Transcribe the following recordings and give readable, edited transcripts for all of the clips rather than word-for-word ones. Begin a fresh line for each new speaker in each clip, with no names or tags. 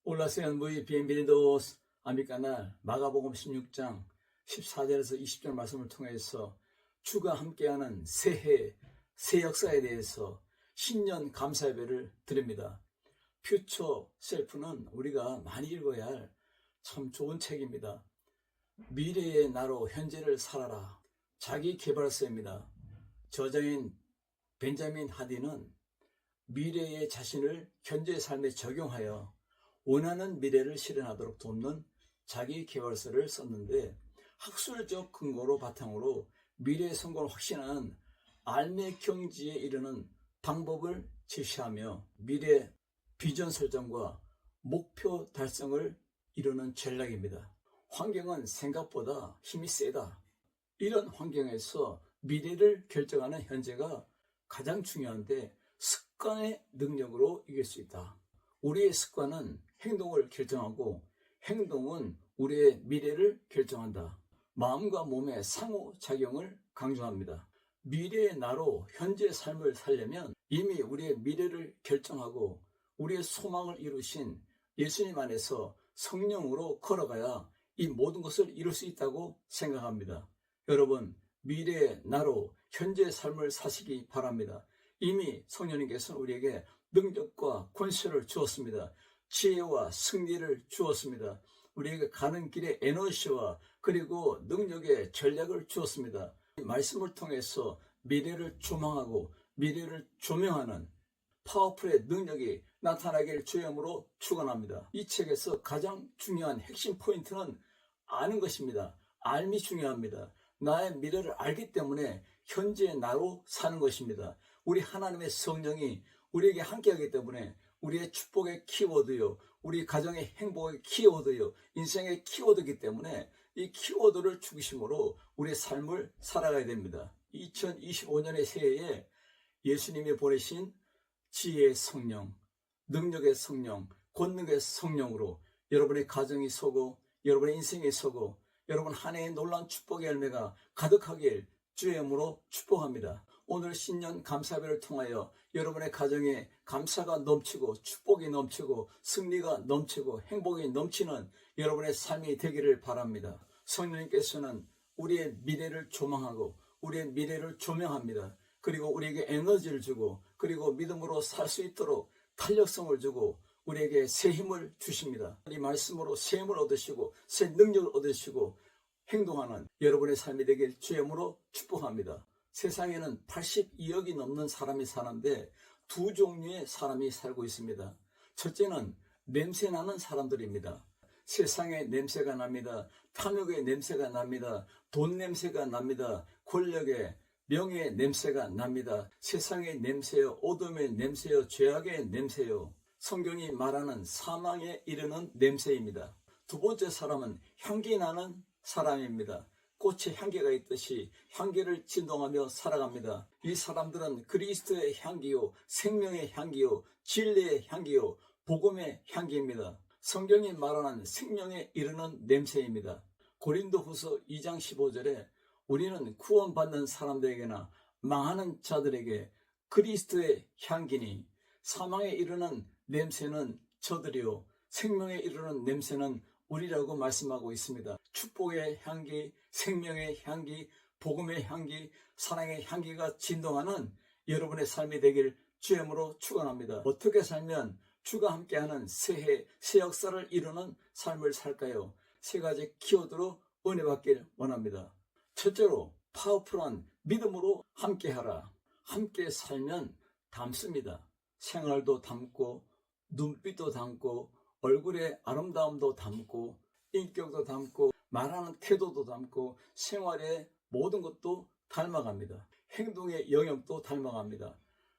Hola, sean muy bienvenidos a mi canal. 마가복음 16장 14절에서 20절 말씀을 통해서 주가 함께하는 새해, 새 역사에 대해서 신년 감사 예배를 드립니다. 퓨처 셀프는 우리가 많이 읽어야 할 참 좋은 책입니다. 미래의 나로 현재를 살아라. 자기 개발서입니다. 저자인 벤자민 하디는 미래의 자신을 현재의 삶에 적용하여 원하는 미래를 실현하도록 돕는 자기 개발서를 썼는데, 학술적 근거로 바탕으로 미래의 성공을 확신하는 알매 경지에 이르는 방법을 제시하며 미래 비전 설정과 목표 달성을 이루는 전략입니다. 환경은 생각보다 힘이 세다. 이런 환경에서 미래를 결정하는 현재가 가장 중요한데, 습관의 능력으로 이길 수 있다. 우리의 습관은 행동을 결정하고 행동은 우리의 미래를 결정한다. 마음과 몸의 상호작용을 강조합니다. 미래의 나로 현재의 삶을 살려면 이미 우리의 미래를 결정하고 우리의 소망을 이루신 예수님 안에서 성령으로 걸어가야 이 모든 것을 이룰 수 있다고 생각합니다. 여러분, 미래의 나로 현재의 삶을 사시기 바랍니다. 이미 성령님께서는 우리에게 능력과 권세를 주었습니다. 지혜와 승리를 주었습니다. 우리에게 가는 길에 에너지와 그리고 능력의 전략을 주었습니다. 이 말씀을 통해서 미래를 조망하고 미래를 조명하는 파워풀의 능력이 나타나길 주임으로 축원합니다. 이 책에서 가장 중요한 핵심 포인트는 아는 것입니다. 알미 중요합니다. 나의 미래를 알기 때문에 현재의 나로 사는 것입니다. 우리 하나님의 성령이 우리에게 함께하기 때문에 우리의 축복의 키워드요, 우리 가정의 행복의 키워드요, 인생의 키워드이기 때문에 이 키워드를 중심으로 우리의 삶을 살아가야 됩니다. 2025년의 새해에 예수님이 보내신 지혜의 성령, 능력의 성령, 권능의 성령으로 여러분의 가정이 서고 여러분의 인생이 서고 여러분 한 해의 놀라운 축복의 열매가 가득하길 주의 이름으로 축복합니다. 오늘 신년 감사배를 통하여 여러분의 가정에 감사가 넘치고 축복이 넘치고 승리가 넘치고 행복이 넘치는 여러분의 삶이 되기를 바랍니다. 성령님께서는 우리의 미래를 조망하고 우리의 미래를 조명합니다. 그리고 우리에게 에너지를 주고 그리고 믿음으로 살 수 있도록 탄력성을 주고 우리에게 새 힘을 주십니다. 이 말씀으로 새 힘을 얻으시고 새 능력을 얻으시고 행동하는 여러분의 삶이 되길 주의 이름으로 축복합니다. 세상에는 82억이 넘는 사람이 사는데 두 종류의 사람이 살고 있습니다. 첫째는 냄새나는 사람들입니다. 세상의 냄새가 납니다. 탐욕의 냄새가 납니다. 돈 냄새가 납니다. 권력의 명예의 냄새가 납니다. 세상의 냄새요, 어둠의 냄새요, 죄악의 냄새요, 성경이 말하는 사망에 이르는 냄새입니다. 두 번째 사람은 향기 나는 사람입니다. 꽃에 향기가 있듯이 향기를 진동하며 살아갑니다. 이 사람들은 그리스도의 향기요, 생명의 향기요, 진리의 향기요, 복음의 향기입니다. 성경이 말하는 생명에 이르는 냄새입니다. 고린도후서 2장 15절에 우리는 구원받는 사람들에게나 망하는 자들에게 그리스도의 향기니 사망에 이르는 냄새는 저들이요 생명에 이르는 냄새는 우리라고 말씀하고 있습니다. 축복의 향기, 생명의 향기, 복음의 향기, 사랑의 향기가 진동하는 여러분의 삶이 되길 주의 이름으로 축원합니다. 어떻게 살면 주가 함께하는 새해, 새 역사를 이루는 삶을 살까요? 세 가지 키워드로 은혜 받길 원합니다. 첫째로 파워풀한 믿음으로 함께하라. 함께 살면 담습니다. 생활도 담고 눈빛도 담고 얼굴의 아름다움도 담고 인격도 담고 말하는 태도도 담고 생활의 모든 것도 닮아갑니다. 행동의 영역도 닮아갑니다.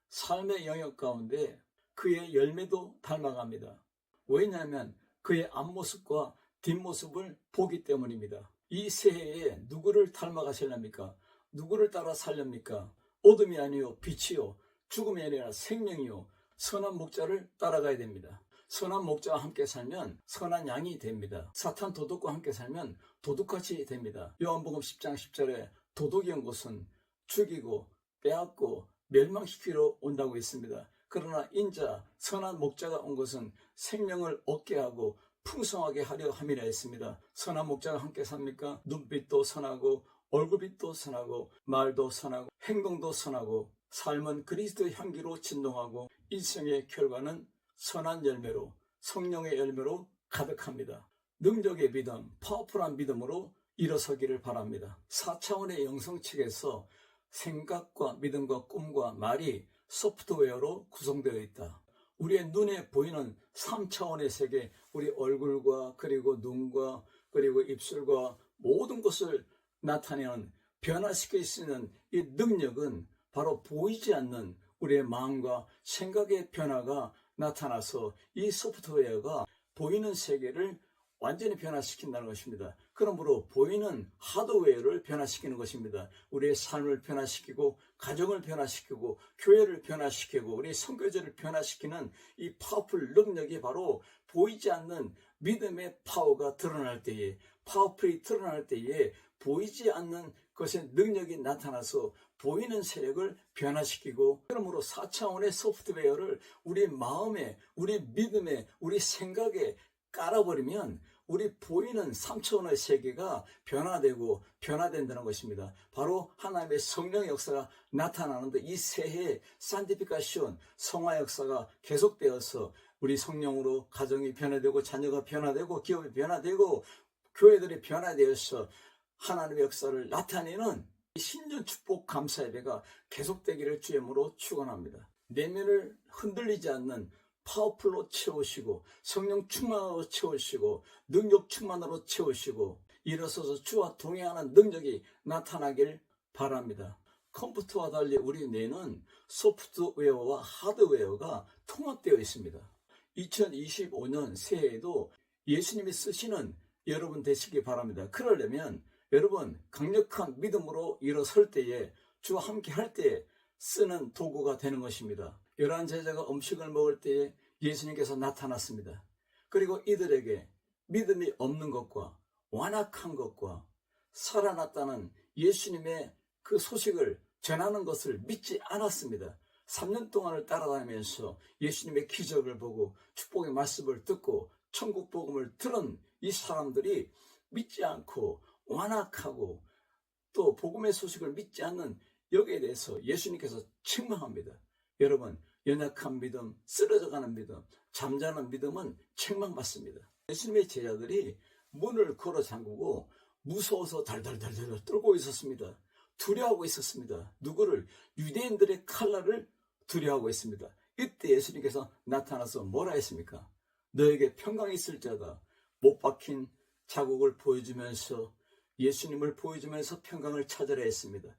삶의 영역 가운데 그의 열매도 닮아갑니다. 왜냐하면 그의 앞모습과 뒷모습을 보기 때문입니다. 이 새해에 누구를 닮아가실랍니까? 누구를 따라 살렵니까? 어둠이 아니요 빛이요 죽음이 아니라 생명이요 선한 목자를 따라가야 됩니다. 선한 목자와 함께 살면 선한 양이 됩니다. 사탄 도둑과 함께 살면 도둑같이 됩니다. 요한복음 10장 10절에 도둑이 온 것은 죽이고 빼앗고 멸망시키러 온다고 했습니다. 그러나 인자 선한 목자가 온 것은 생명을 얻게 하고 풍성하게 하려 함이라 했습니다. 선한 목자가 함께 삽니까? 눈빛도 선하고 얼굴빛도 선하고 말도 선하고 행동도 선하고 삶은 그리스도의 향기로 진동하고 일생의 결과는 선한 열매로 성령의 열매로 가득합니다. 능력의 믿음, 파워풀한 믿음으로 일어서기를 바랍니다. 4차원의 영성책에서 생각과 믿음과 꿈과 말이 소프트웨어로 구성되어 있다. 우리의 눈에 보이는 3차원의 세계, 우리 얼굴과 그리고 눈과 그리고 입술과 모든 것을 나타내는 변화시킬 수 있는 이 능력은 바로 보이지 않는 우리의 마음과 생각의 변화가 나타나서 이 소프트웨어가 보이는 세계를 완전히 변화시킨다는 것입니다. 그러므로 보이는 하드웨어를 변화시키는 것입니다. 우리의 삶을 변화시키고 가정을 변화시키고 교회를 변화시키고 우리 선교제를 변화시키는 이 파워풀 능력이 바로 보이지 않는 믿음의 파워가 드러날 때에 파워풀이 드러날 때에 보이지 않는 것의 능력이 나타나서 보이는 세력을 변화시키고 그러므로 4차원의 소프트웨어를 우리 마음에 우리 믿음에 우리 생각에 깔아버리면 우리 보이는 3차원의 세계가 변화된다는 것입니다. 바로 하나님의 성령의 역사가 나타나는데 이 새해 산티피카시온 성화 역사가 계속되어서 우리 성령으로 가정이 변화되고 자녀가 변화되고 기업이 변화되고 교회들이 변화되어서 하나님의 역사를 나타내는 신년 축복 감사 예배가 계속되기를 주님으로 축원합니다. 내면을 흔들리지 않는 파워풀로 채우시고 성령 충만으로 채우시고 능력 충만으로 채우시고 일어서서 주와 동행하는 능력이 나타나길 바랍니다. 컴퓨터와 달리 우리 뇌는 소프트웨어와 하드웨어가 통합되어 있습니다. 2025년 새해에도 예수님이 쓰시는 여러분 되시기 바랍니다. 그러려면 여러분 강력한 믿음으로 일어설 때에 주와 함께 할 때에 쓰는 도구가 되는 것입니다. 11 제자가 음식을 먹을 때에 예수님께서 나타났습니다. 그리고 이들에게 믿음이 없는 것과 완악한 것과 살아났다는 예수님의 그 소식을 전하는 것을 믿지 않았습니다. 3년 동안을 따라다니면서 예수님의 기적을 보고 축복의 말씀을 듣고 천국 복음을 들은 이 사람들이 믿지 않고 완악하고 또 복음의 소식을 믿지 않는 여기에 대해서 예수님께서 책망합니다. 여러분, 연약한 믿음, 쓰러져가는 믿음, 잠자는 믿음은 책망받습니다. 예수님의 제자들이 문을 걸어 잠그고 무서워서 달달달달 떨고 있었습니다. 두려워하고 있었습니다. 누구를? 유대인들의 칼날을 두려워하고 있습니다. 이때 예수님께서 나타나서 뭐라 했습니까? 너에게 평강이 있을지어다. 못 박힌 자국을 보여주면서 예수님을 보여주면서 평강을 찾으라 했습니다.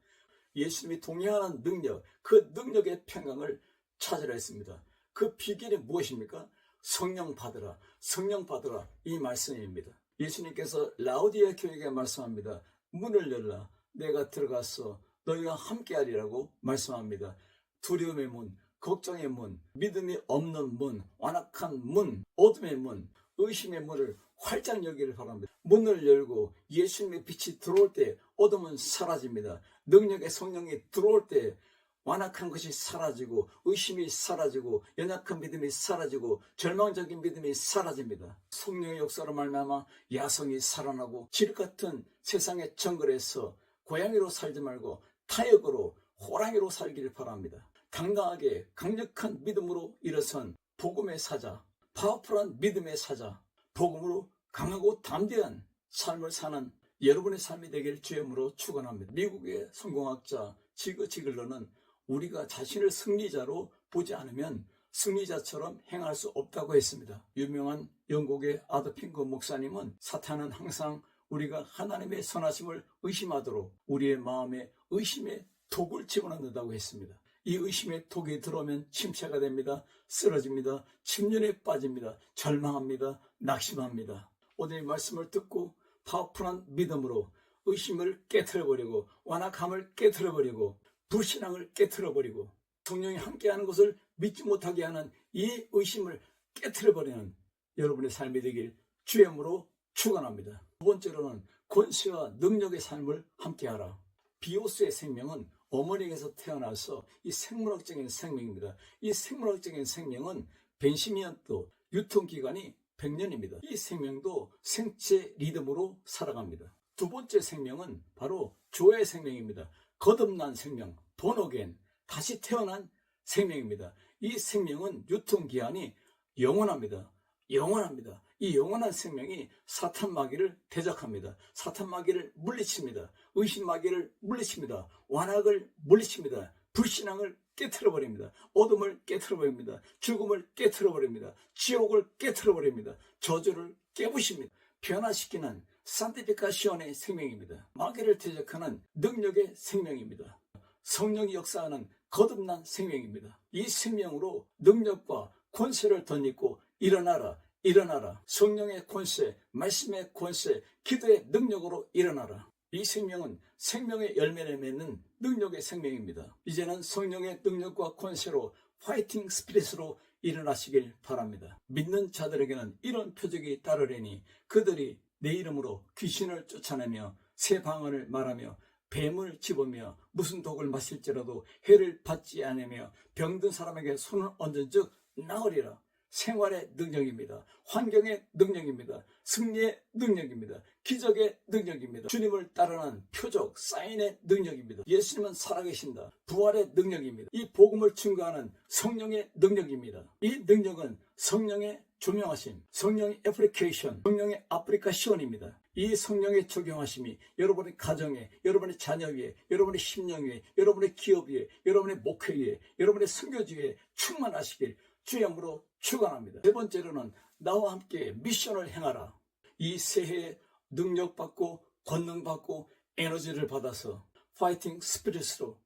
예수님이 동행하는 능력, 그 능력의 평강을 찾으라 했습니다. 그 비결이 무엇입니까? 성령 받으라, 성령 받으라, 이 말씀입니다. 예수님께서 라오디아 교회에게 말씀합니다. 문을 열라, 내가 들어가서 너희와 함께하리라고 말씀합니다. 두려움의 문, 걱정의 문, 믿음이 없는 문, 완악한 문, 어둠의 문, 의심의 문을 활짝 열기를 바랍니다. 문을 열고 예수님의 빛이 들어올 때 어둠은 사라집니다. 능력의 성령이 들어올 때 완악한 것이 사라지고 의심이 사라지고 연약한 믿음이 사라지고 절망적인 믿음이 사라집니다. 성령의 역사로 말미암아 야성이 살아나고 지륵 같은 세상의 정글에서 고양이로 살지 말고 타역으로 호랑이로 살기를 바랍니다. 당당하게 강력한 믿음으로 일어선 복음의 사자, 파워풀한 믿음의 사자, 복음으로 강하고 담대한 삶을 사는 여러분의 삶이 되길 주님으로 축원합니다. 미국의 성공학자 지그 지글러는 우리가 자신을 승리자로 보지 않으면 승리자처럼 행할 수 없다고 했습니다. 유명한 영국의 아드핑크 목사님은 사탄은 항상 우리가 하나님의 선하심을 의심하도록 우리의 마음에 의심의 독을 집어넣는다고 했습니다. 이 의심의 독이 들어오면 침체가 됩니다. 쓰러집니다. 침륜에 빠집니다. 절망합니다. 낙심합니다. 오늘 이 말씀을 듣고 파워풀한 믿음으로 의심을 깨트려버리고 완악함을 깨트려버리고 불신앙을 깨트려버리고 성령이 함께하는 것을 믿지 못하게 하는 이 의심을 깨트려버리는 여러분의 삶이 되길 주의 이름으로 축원합니다. 두 번째로는 권세와 능력의 삶을 함께하라. 비오스의 생명은 어머니에게서 태어나서 이 생물학적인 생명입니다. 이 생물학적인 생명은 벤시미언도 유통기간이 100년입니다. 이 생명도 생체 리듬으로 살아갑니다. 두 번째 생명은 바로 조의 생명입니다. 거듭난 생명, 본어겐, 다시 태어난 생명입니다. 이 생명은 유통기한이 영원합니다. 영원합니다. 이 영원한 생명이 사탄 마귀를 대적합니다. 사탄 마귀를 물리칩니다. 의심 마귀를 물리칩니다. 완악을 물리칩니다. 불신앙을 깨트려버립니다. 어둠을 깨트려버립니다. 죽음을 깨트려버립니다. 지옥을 깨트려버립니다. 저주를 깨부십니다. 변화시키는 산티피카시온의 생명입니다. 마귀를 대적하는 능력의 생명입니다. 성령이 역사하는 거듭난 생명입니다. 이 생명으로 능력과 권세를 덧입고 일어나라, 일어나라. 성령의 권세, 말씀의 권세, 기도의 능력으로 일어나라. 이 생명은 생명의 열매를 맺는 능력의 생명입니다. 이제는 성령의 능력과 권세로 파이팅 스피릿으로 일어나시길 바랍니다. 믿는 자들에게는 이런 표적이 따르려니 그들이 내 이름으로 귀신을 쫓아내며 새 방언을 말하며 뱀을 집으며 무슨 독을 마실지라도 해를 받지 않으며 병든 사람에게 손을 얹은 즉 나으리라. 생활의 능력입니다. 환경의 능력입니다. 승리의 능력입니다. 기적의 능력입니다. 주님을 따르는 표적, 사인의 능력입니다. 예수님은 살아계신다. 부활의 능력입니다. 이 복음을 증거하는 성령의 능력입니다. 이 능력은 성령의 조명하심, 성령의 애플리케이션, 성령의 아플리카시온입니다. 이 성령의 적용하심이 여러분의 가정에, 여러분의 자녀 위에, 여러분의 심령 위에, 여러분의 기업 위에, 여러분의 목회 위에, 여러분의 선교지 위에 충만하시길 주의 이름으로 축원합니다. 세 번째로는 나와 함께 미션을 행하라. 이 새해에 능력받고 권능받고 에너지를 받아서 파이팅 스피릿으로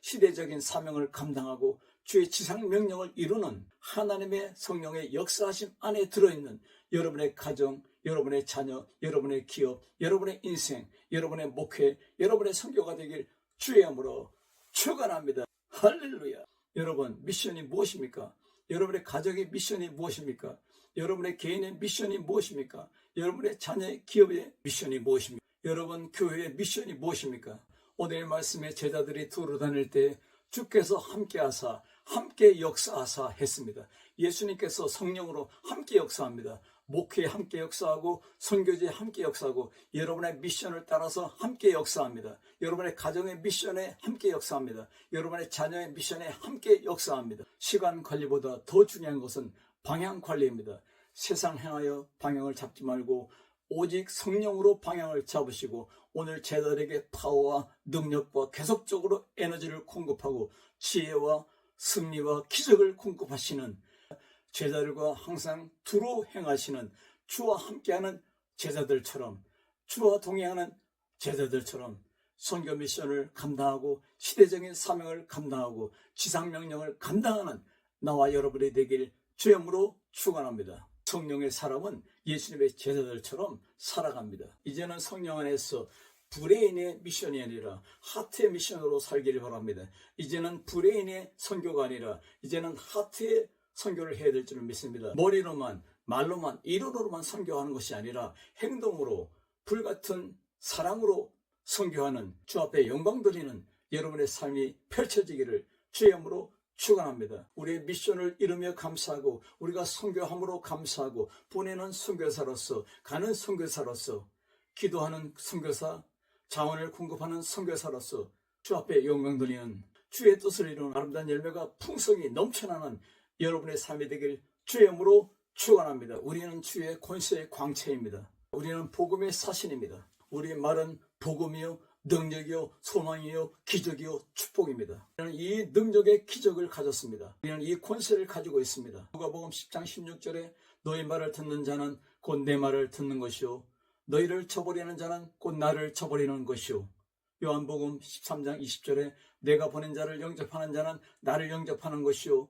시대적인 사명을 감당하고 주의 지상 명령을 이루는 하나님의 성령의 역사하심 안에 들어있는 여러분의 가정, 여러분의 자녀, 여러분의 기업, 여러분의 인생, 여러분의 목회, 여러분의 선교가 되길 주의 이름으로 축원합니다. 할렐루야. 여러분, 미션이 무엇입니까? 여러분의 가정의 미션이 무엇입니까? 여러분의 개인의 미션이 무엇입니까? 여러분의 자녀의 기업의 미션이 무엇입니까? 여러분 교회의 미션이 무엇입니까? 오늘 말씀에 제자들이 두루 다닐 때 주께서 함께하사 함께 역사하사 했습니다. 예수님께서 성령으로 함께 역사합니다. 목회에 함께 역사하고 선교지에 함께 역사하고 여러분의 미션을 따라서 함께 역사합니다. 여러분의 가정의 미션에 함께 역사합니다. 여러분의 자녀의 미션에 함께 역사합니다. 시간 관리보다 더 중요한 것은 방향 관리입니다. 세상 향하여 방향을 잡지 말고 오직 성령으로 방향을 잡으시고 오늘 제자들에게 파워와 능력과 계속적으로 에너지를 공급하고 지혜와 승리와 기적을 공급하시는 제자들과 항상 두루 행하시는 주와 함께하는 제자들처럼 주와 동행하는 제자들처럼 선교 미션을 감당하고 시대적인 사명을 감당하고 지상명령을 감당하는 나와 여러분이 되길 주의 이름으로 축원합니다. 성령의 사람은 예수님의 제자들처럼 살아갑니다. 이제는 성령 안에서 브레인의 미션이 아니라 하트의 미션으로 살기를 바랍니다. 이제는 브레인의 선교가 아니라 이제는 하트의 선교를 해야 될 줄을 믿습니다. 머리로만, 말로만, 이론으로만 선교하는 것이 아니라 행동으로 불같은 사랑으로 선교하는 주 앞에 영광 드리는 여러분의 삶이 펼쳐지기를 주의 이름으로 축원합니다. 우리의 미션을 이루며 감사하고 우리가 선교함으로 감사하고 보내는 선교사로서 가는 선교사로서 기도하는 선교사, 자원을 공급하는 선교사로서 주 앞에 영광 드리는 주의 뜻을 이루는 아름다운 열매가 풍성히 넘쳐나는 여러분의 삶이 되길 주의 이름으로 축원합니다. 우리는 주의 권세의 광채입니다. 우리는 복음의 사신입니다. 우리의 말은 복음이요 능력이요 소망이요 기적이요 축복입니다. 우리는 이 능력의 기적을 가졌습니다. 우리는 이 권세를 가지고 있습니다. 누가복음 10장 16절에 너희 말을 듣는 자는 곧 내 말을 듣는 것이요 너희를 쳐버리는 자는 곧 나를 쳐버리는 것이요 요한복음 13장 20절에 내가 보낸 자를 영접하는 자는 나를 영접하는 것이요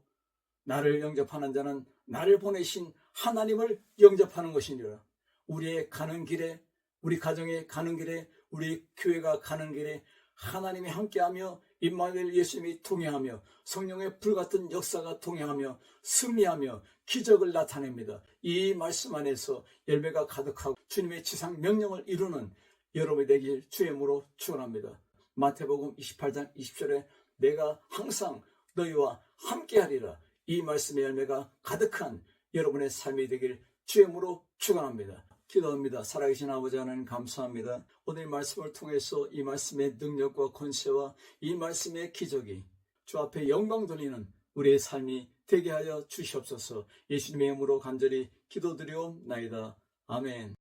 나를 영접하는 자는 나를 보내신 하나님을 영접하는 것이니라. 우리의 가는 길에 우리 가정에 가는 길에 우리 교회가 가는 길에 하나님이 함께하며 임마누엘 예수님이 동행하며 성령의 불같은 역사가 동행하며 승리하며 기적을 나타냅니다. 이 말씀 안에서 열매가 가득하고 주님의 지상 명령을 이루는 여러분이 되길 주의 이름으로 축원합니다. 마태복음 28장 20절에 내가 항상 너희와 함께하리라, 이 말씀의 열매가 가득한 여러분의 삶이 되길 주의 이름으로 축원합니다. 기도합니다. 살아계신 아버지 하나님 감사합니다. 오늘 말씀을 통해서 이 말씀의 능력과 권세와 이 말씀의 기적이 주 앞에 영광 돌리는 우리의 삶이 되게 하여 주시옵소서. 예수님의 이름으로 간절히 기도드리옵나이다. 아멘.